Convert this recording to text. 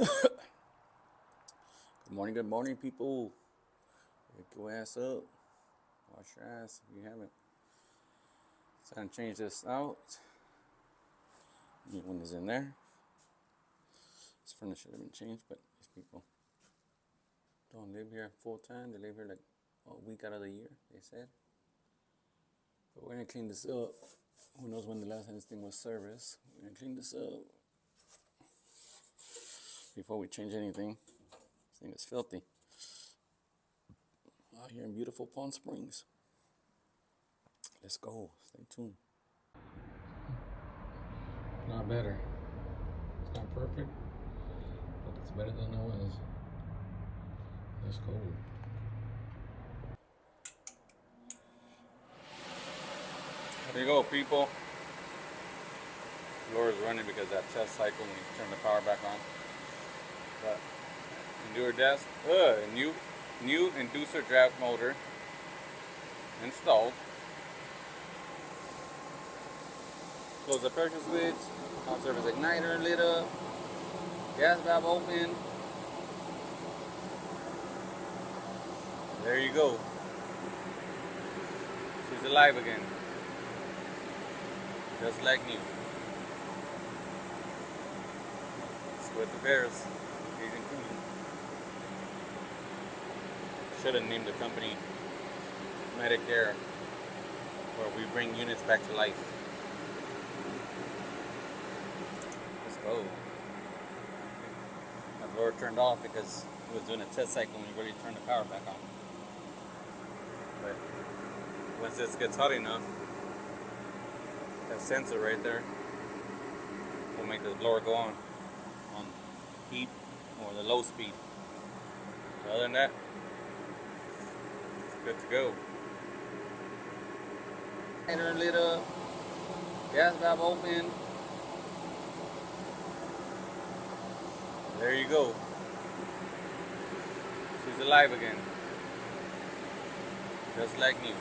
Good morning, people. Wake your ass up. Wash your ass if you haven't. It's time to change this out. New one is in there. This furniture should have been changed, but these people don't live here full time. They live here like a week out of the year, they said. But we're gonna clean this up. Who knows when the last time this thing was serviced? We're gonna clean this up before we change anything. This thing is filthy. Out here in beautiful Palm Springs. Let's go. Stay tuned. Not better. It's not perfect, but it's better than it was. Let's go. There you go, people. Blower is running because that test cycle when you turn the power back on. But newer desk, new inducer draft motor installed. Close the pressure switch. Hot surface igniter lit up. Gas valve open. There you go. She's alive again. Just like new. Sweat the bears. Agent Clean. Should have named the company Medicare, where we bring units back to life. Let's go. My blower turned off because it was doing a test cycle when you really turn the power back on. But once this gets hot enough, that sensor right there will make the blower go on heat or the low speed. But other than that, it's good to go. Igniter lit up, gas valve open. There you go. She's alive again. Just like new.